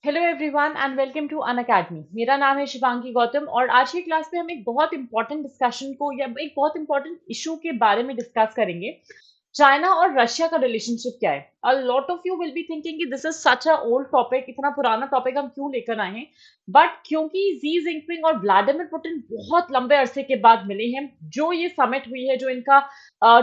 Hello everyone and welcome to Unacademy. मेरा नाम है शिवांगी गौतम और आज की क्लास में हम एक बहुत इंपॉर्टेंट डिस्कशन को या एक बहुत इंपॉर्टेंट इशू के बारे में डिस्कस करेंगे। चाइना और रशिया का रिलेशनशिप क्या है। A lot of you will be thinking कि this is such a old topic, इतना पुराना टॉपिक हम क्यों लेकर आए हैं। बट क्योंकि जी जिनपिंग और व्लादिमीर पुतिन बहुत लंबे अरसे के बाद मिले हैं, जो ये समिट हुई है, जो इनका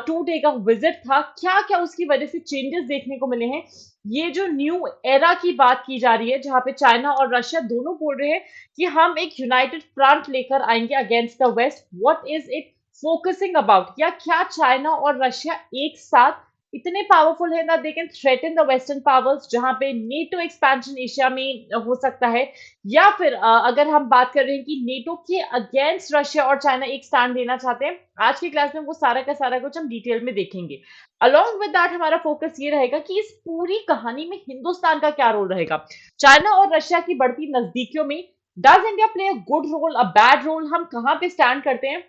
2 डे का विजिट था, क्या क्या उसकी वजह से चेंजेस देखने को मिले हैं। ये जो न्यू एरा की बात की जा रही है, जहां पे चाइना और रशिया दोनों बोल रहे हैं कि हम एक यूनाइटेड फ्रंट लेकर आएंगे against the west. What is it focusing about, या क्या चाइना और रशिया एक साथ इतने पावरफुल है ना they can threaten the western powers, जहां पे नेटो एक्सपेंशन एशिया में हो सकता है। या फिर अगर हम बात कर रहे हैं कि नेटो के अगेंस्ट रशिया और चाइना एक स्टैंड लेना चाहते हैं, आज की क्लास में वो सारा का सारा कुछ हम डिटेल में देखेंगे। अलॉन्ग विद दैट हमारा फोकस ये रहेगा कि इस पूरी कहानी में हिंदुस्तान का क्या रोल रहेगा। चाइना और रशिया की बढ़ती नजदीकियों में does India play a good role, a bad role, हम कहाँ पे स्टैंड करते हैं,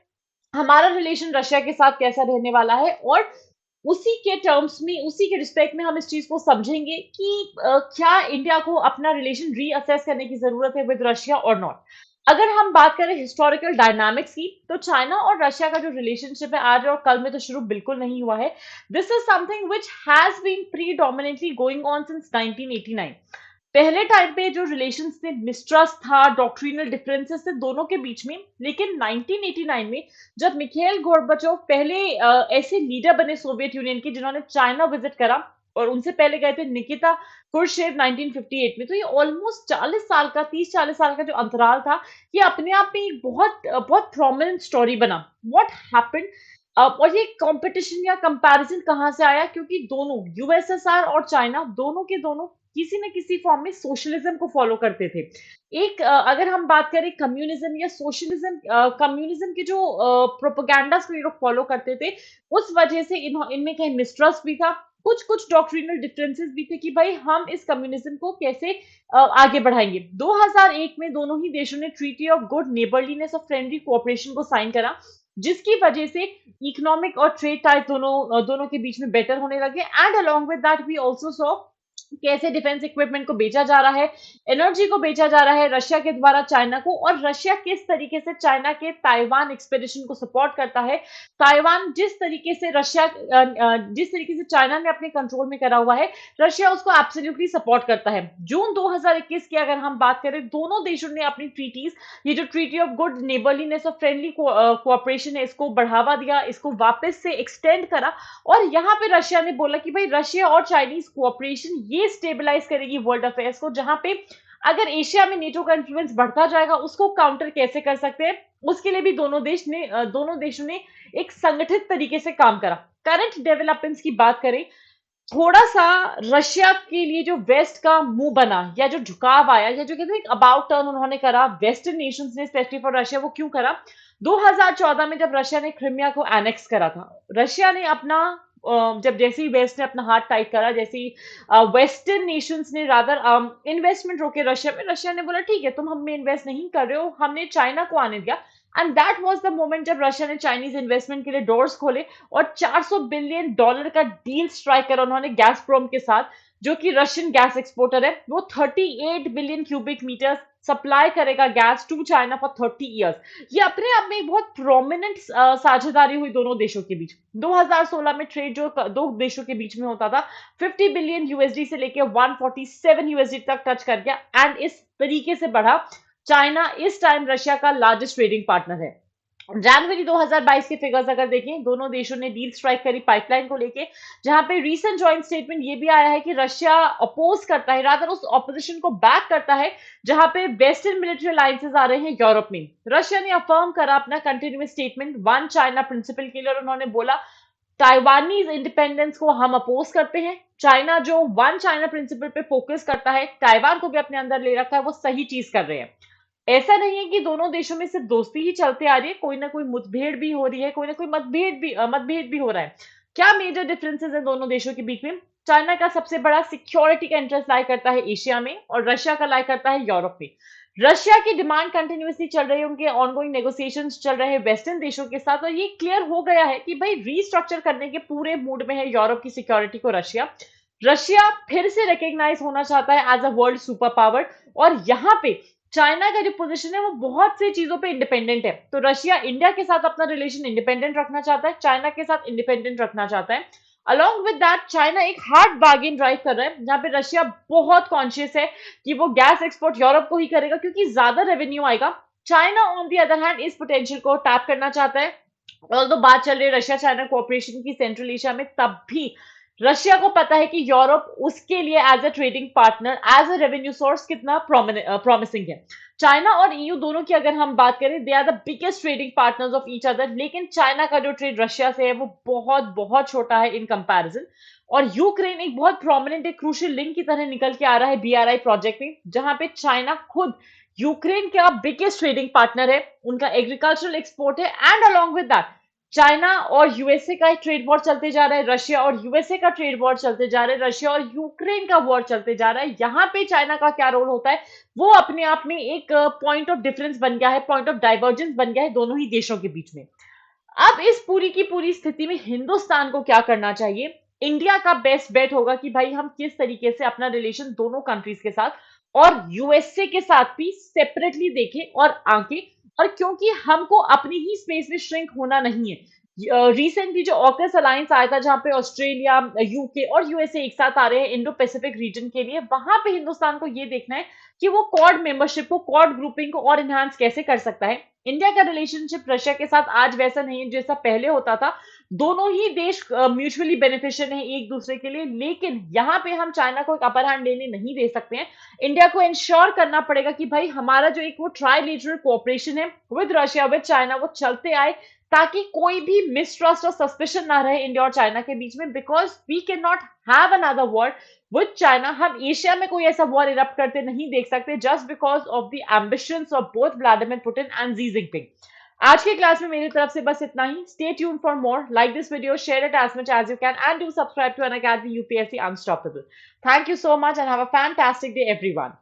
हमारा रिलेशन रशिया के साथ कैसा रहने वाला है, और उसी के टर्म्स में, उसी के रिस्पेक्ट में हम इस चीज को समझेंगे कि क्या इंडिया को अपना रिलेशन रीअसेस करने की जरूरत है विद रशिया और नॉट। अगर हम बात करें हिस्टोरिकल डायनामिक्स की, तो चाइना और रशिया का जो रिलेशनशिप है आज और कल में तो शुरू बिल्कुल नहीं हुआ है। This is something which has been predominantly going on since 1989। पहले टाइम पे जो रिलेशंस थे, मिसट्रस्ट था, डॉक्ट्रिनल डिफरेंसेस थे दोनों के बीच में, लेकिन 1989 में जब मिखेल गोर्बाचोव पहले ऐसे लीडर बने सोवियत यूनियन के जिन्होंने चाइना विजिट करा, और उनसे पहले गए थे निकिता क्रुश्चेव 1958 में, तो ये ऑलमोस्ट 40 साल का, 30-40 साल का जो अंतराल था, ये अपने आप में एक बहुत बहुत प्रोमिनेंट स्टोरी बना। व्हाट हैपेंड, और ये कंपटीशन या कंपैरिजन कहाँ से आया, क्योंकि दोनों यूएसएसआर और चाइना दोनों के दोनों किसी न किसी फॉर्म में सोशलिज्म को फॉलो करते थे। एक अगर हम बात करें कम्युनिज्म या सोशलिज्म, कम्युनिज्म के जो प्रोपेगेंडास को ये लोग फॉलो करते थे, उस वजह से इनमें कहीं मिसट्रस्ट भी था, कुछ कुछ डॉक्ट्रिनल डिफरेंसेस भी थे कि भाई हम इस कम्युनिज्म को कैसे आगे बढ़ाएंगे। 2001 में दोनों ही देशों ने ट्रीटी ऑफ गुड नेबरलीनेस और फ्रेंडली कोऑपरेशन को साइन करा, जिसकी वजह से इकोनॉमिक और ट्रेड टाइप दोनों के बीच में बेटर होने लगे। And along with that we also saw कैसे डिफेंस इक्विपमेंट को बेचा जा रहा है, एनर्जी को बेचा जा रहा है रशिया के द्वारा चाइना को, और रशिया किस तरीके से चाइना के ताइवान एक्सपेडिशन को सपोर्ट करता है। ताइवान जिस तरीके से जिस तरीके से चाइना ने अपने कंट्रोल में करा हुआ है, रशिया उसको एब्सोल्युटली सपोर्ट करता है। जून 2021 की अगर हम बात करें, दोनों देशों ने अपनी ट्रीटीज, ये जो ट्रीटी ऑफ गुड नेबरलीनेस और फ्रेंडली कोऑपरेशन है, इसको बढ़ावा दिया, इसको वापस से एक्सटेंड करा। और यहाँ पे रशिया ने बोला कि भाई रशिया और चाइनीज कोऑपरेशन ये स्टेबलाइज करेगी वर्ल्ड अफेयर्स को, जहां पे अगर एशिया में नेटो का इन्फ्लुएंस बढ़ता जाएगा, उसको काउंटर कैसे कर सकते हैं, उसके लिए भी दोनों देशों ने एक संगठित तरीके से काम करा। करंट डेवलपमेंट्स की बात करें, थोड़ा सा रशिया के लिए जो वेस्ट का मुंह बना, या जो झुकाव आया, या जो कहते हैं अबाउट टर्न उन्होंने करा वेस्टर्न नेशंस ने, स्पेशली फॉर रशिया, वो क्यों करा। 2014 में जब रशिया ने क्रिमिया को एनेक्स करा था, रशिया ने अपना जब जैसे ही वेस्ट ने अपना हाथ टाइट करा, जैसे ही वेस्टर्न नेशंस ने रादर इन्वेस्टमेंट रोके रशिया में, रशिया ने बोला ठीक है, तुम हम में इन्वेस्ट नहीं कर रहे हो, हमने चाइना को आने दिया। And that was the moment जब रशिया ने चाइनीज इन्वेस्टमेंट के लिए डोर्स खोले और $400 बिलियन का डील स्ट्राइक करा उन्होंने गैसप्रोम के साथ, जो कि रशियन गैस एक्सपोर्टर है। वो 38 बिलियन क्यूबिक मीटर सप्लाई करेगा gas to China for 30 years. ये अपने आप में एक बहुत प्रोमिनेंट साझेदारी हुई दोनों देशों के बीच। 2016 में ट्रेड जो दो देशों के बीच में होता था, 50 बिलियन यूएसडी से लेके 147 यूएसडी तक टच कर गया, एंड इस तरीके से बढ़ा। चाइना इस टाइम रशिया का लार्जेस्ट ट्रेडिंग पार्टनर है। जनवरी 2022 के फिगर्स अगर देखें, दोनों देशों ने डील स्ट्राइक करी पाइपलाइन को लेके, जहां पे रीसेंट जॉइंट स्टेटमेंट ये भी आया है कि रशिया अपोज करता है, रादर उस ऑपोजिशन को बैक करता है जहां पे वेस्टर्न मिलिट्री अलायंसेस आ रहे हैं यूरोप में। रशिया ने अफर्म करा अपना continuous statement one China principal के लिए, और उन्होंने बोला ताइवानीज इंडिपेंडेंस को हम अपोज करते हैं। चाइना जो वन चाइना प्रिंसिपल पे फोकस करता है, ताइवान को भी अपने अंदर ले रखा है, वो सही चीज कर रहे हैं। ऐसा नहीं है कि दोनों देशों में सिर्फ दोस्ती ही चलते आ रही है, कोई ना कोई मुठभेड़ भी हो रही है, कोई ना कोई मतभेद भी हो रहा है। क्या मेजर डिफरेंसेस है दोनों देशों के बीच में। चाइना का सबसे बड़ा सिक्योरिटी का इंटरेस्ट लाई करता है एशिया में, और रशिया का लाई करता है यूरोप में। रशिया की डिमांड कंटिन्यूसली चल रही है, उनके ऑनगोइंग नेगोशिएशंस चल रहे हैं वेस्टर्न देशों के साथ, और ये क्लियर हो गया है कि भाई रीस्ट्रक्चर करने के पूरे मूड में है यूरोप की सिक्योरिटी को रशिया। रशिया फिर से रिकग्नाइज होना चाहता है as a world super power, और यहाँ पे चाइना का जो पोजीशन है वो बहुत सी चीजों पे इंडिपेंडेंट है। तो रशिया इंडिया के साथ अपना रिलेशन इंडिपेंडेंट रखना चाहता है, चाइना के साथ इंडिपेंडेंट रखना चाहता है। अलॉन्ग विद दैट चाइना एक हार्ड बार्गेन ड्राइव कर रहा है, जहां पे रशिया बहुत कॉन्शियस है कि वो गैस एक्सपोर्ट यूरोप को ही करेगा क्योंकि ज्यादा रेवेन्यू आएगा। China on the other hand इस पोटेंशियल को टैप करना चाहता है। और तो बात चल रही है रशिया चाइना कोऑपरेशन की सेंट्रल एशिया में, तब भी रशिया को पता है कि यूरोप उसके लिए as a trading partner, as a revenue source कितना प्रॉमिसिंग है। चाइना और ईयू दोनों की अगर हम बात करें, they are the biggest trading partners of each other, लेकिन चाइना का जो ट्रेड रशिया से है वो बहुत बहुत छोटा है इन कंपैरिजन। और यूक्रेन एक बहुत प्रोमिनेंट, एक क्रूशियल लिंक की तरह निकल के आ रहा है बीआरआई प्रोजेक्ट में, जहां पे चाइना खुद यूक्रेन का बिगेस्ट ट्रेडिंग पार्टनर है, उनका एग्रीकल्चरल एक्सपोर्ट है। And along with that China और यूएसए का एक ट्रेड वॉर चलते जा रहा है, रशिया और यूएसए का ट्रेड वॉर चलते जा रहा है, रशिया और यूक्रेन का वॉर चलते जा रहा है। यहाँ पे चाइना का क्या रोल होता है, वो अपने आप में एक पॉइंट ऑफ डिफरेंस बन गया है, पॉइंट ऑफ डाइवर्जेंस बन गया है दोनों ही देशों के बीच में। अब इस पूरी की पूरी स्थिति में हिंदुस्तान को क्या करना चाहिए? इंडिया का बेस्ट बेट होगा कि भाई हम किस तरीके से अपना रिलेशन दोनों कंट्रीज के साथ और यूएसए के साथ भी सेपरेटली देखें और आंकें। और क्योंकि हमको अपनी ही स्पेस में श्रिंक होना नहीं है, रिसेंटली जो ऑकस अलायंस आया था जहां पे ऑस्ट्रेलिया, यूके और यूएसए एक साथ आ रहे हैं इंडो पैसिफिक रीजन के लिए, वहां पे हिंदुस्तान को ये देखना है कि वो क्वाड मेंबरशिप को, क्वाड ग्रुपिंग को और एनहांस कैसे कर सकता है। इंडिया का रिलेशनशिप रशिया के साथ आज वैसा नहीं है जैसा पहले होता था। दोनों ही देश म्यूचुअली बेनिफिशियल हैं एक दूसरे के लिए, लेकिन यहाँ पे हम चाइना को एक अपर हैंड लेने नहीं दे सकते हैं। इंडिया को इंश्योर करना पड़ेगा कि भाई हमारा जो एक वो ट्राइलेटरल कोऑपरेशन है विद रशिया, विद चाइना, वो चलते आए, ताकि कोई भी मिसट्रस्ट और सस्पेशन ना रहे इंडिया और चाइना के बीच में, because we can not have another war with China. हम एशिया में कोई ऐसा वॉर इरप्ट करते नहीं देख सकते just because of the ambitions of both Vladimir Putin and Xi Jinping. आज के क्लास में मेरी तरफ से बस इतना ही। Stay tune for more, like this video, share it as much as you can and do subscribe to Unacademy UPSC unstoppable. Thank you so much and have a fantastic day everyone.